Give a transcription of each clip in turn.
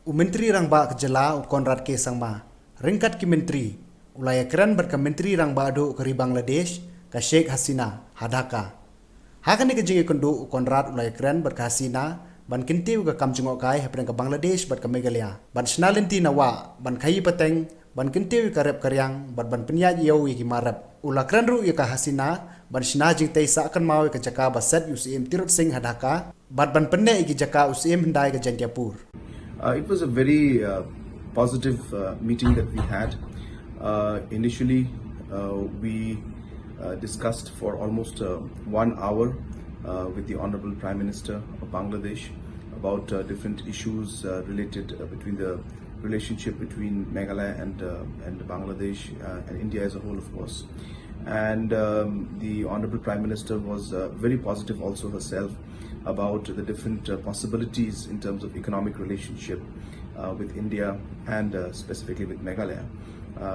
Menteri rang ba kejela Konrad K Sangma. Ringkat ki menteri ulaya keren ber ke menteri rang ba adu ke Bangladesh ke Sheikh Hasina hadaka. Hakan ni kejingi kundu Konrad ulaya keren ber ke Hasina ban kintiu ke kamjungok kai hapren ke Bangladesh ber ke Meghalaya. Ban snalenti nawa ban kai pateng ban kintiu ke rep karyang ban penyaj yau iki marap. Ula keren ru ke Hasina ban sna jing tei sa akan mau ke jaka baset UCM Tirut Singh hadaka ban penne iki jaka UCM hendai ke Jentiapur. It was a very positive meeting that we had. Initially, we discussed for almost 1 hour with the Honorable Prime Minister of Bangladesh about different issues related between the relationship between Meghalaya and Bangladesh and India as a whole, of course. And the Honorable Prime Minister was very positive also herself about the different possibilities in terms of economic relationship with India and specifically with Meghalaya.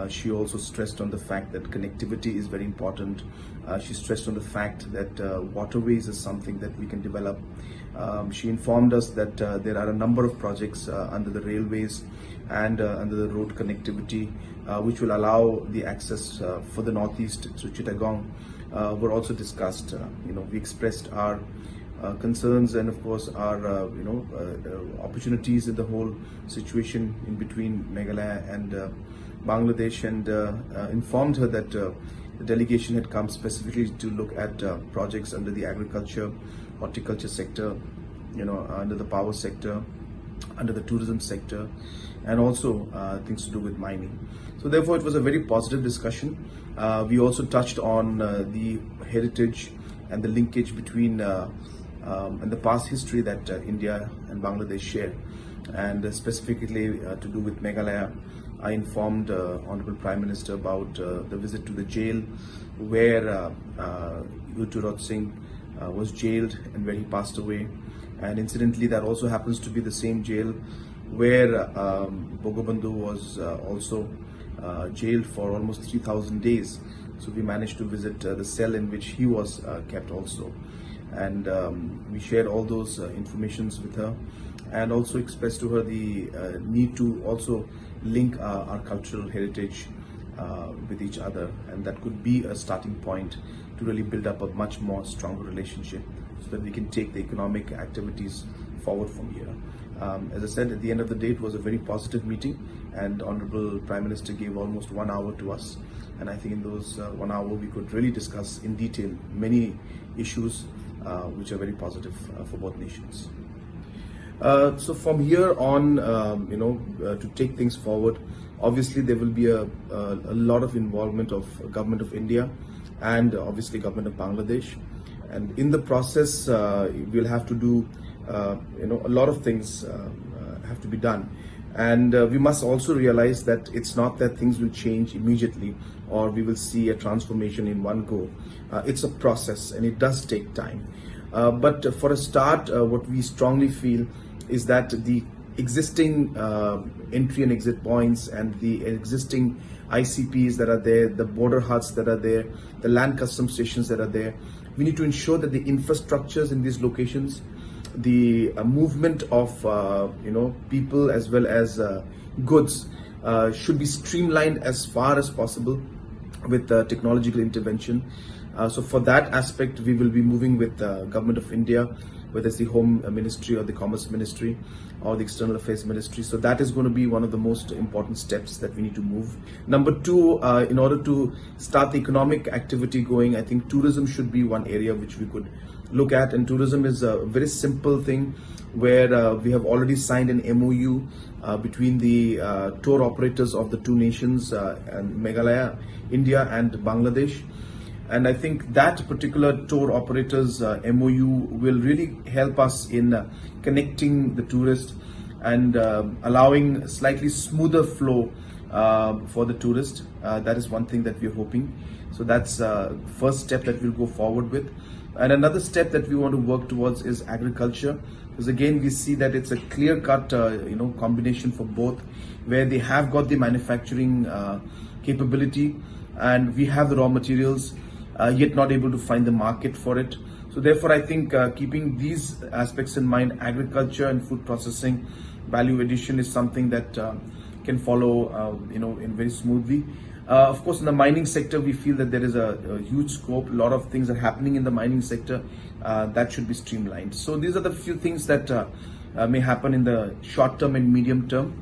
She also stressed on the fact that connectivity is very important. She stressed on the fact that waterways is something that we can develop. She informed us that there are a number of projects under the railways and under the road connectivity which will allow the access for the northeast through Chittagong were also discussed. We expressed our concerns and of course our opportunities in the whole situation in between Meghalaya and Bangladesh, and informed her that the delegation had come specifically to look at projects under the agriculture, horticulture sector, under the power sector, under the tourism sector, and also things to do with mining. So therefore it was a very positive discussion. We also touched on the heritage and the linkage between and the past history that India and Bangladesh share, and specifically to do with Meghalaya. I informed Honorable Prime Minister about the visit to the jail where U Tirut Singh was jailed and where he passed away, and incidentally that also happens to be the same jail where Bogobandhu was also jailed for almost 3,000 days. So we managed to visit the cell in which he was kept also, and we shared all those informations with her, and also expressed to her the need to also link our cultural heritage with each other, and that could be a starting point to really build up a much more stronger relationship so that we can take the economic activities forward from here. As I said, at the end of the day, it was a very positive meeting, and Honorable Prime Minister gave almost 1 hour to us, and I think in those 1 hour we could really discuss in detail many issues which are very positive for both nations. So from here on, to take things forward, obviously there will be a lot of involvement of Government of India and obviously Government of Bangladesh, and in the process we'll have to do a lot of things have to be done, and we must also realize that it's not that things will change immediately or we will see a transformation in one go. It's a process and it does take time. But for a start, what we strongly feel is that the existing entry and exit points and the existing ICPs that are there, the border huts that are there, the land custom stations that are there, we need to ensure that the infrastructures in these locations, the movement of people as well as goods should be streamlined as far as possible with technological intervention. So for that aspect, we will be moving with Government of India, whether it's the Home Ministry or the Commerce Ministry or the External Affairs Ministry. So that is going to be one of the most important steps that we need to move. Number two, in order to start the economic activity going, I think tourism should be one area which we could look at. And tourism is a very simple thing where we have already signed an MOU between the tour operators of the two nations, and Meghalaya, India and Bangladesh. And I think that particular tour operators MOU will really help us in connecting the tourist and allowing a slightly smoother flow for the tourist. That is one thing that we're hoping. So that's first step that we'll go forward with. And another step that we want to work towards is agriculture, because again we see that it's a clear-cut combination for both, where they have got the manufacturing capability and we have the raw materials. yet not able to find the market for it. So therefore, I think keeping these aspects in mind, agriculture and food processing, value addition is something that can follow, in very smoothly. Of course, in the mining sector, we feel that there is a huge scope. A lot of things are happening in the mining sector that should be streamlined. So these are the few things that may happen in the short term and medium term.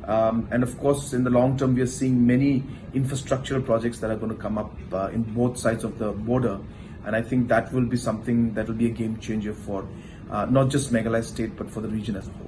And of course, in the long term, we are seeing many infrastructural projects that are going to come up in both sides of the border. And I think that will be something that will be a game changer for not just Meghalaya state, but for the region as a whole.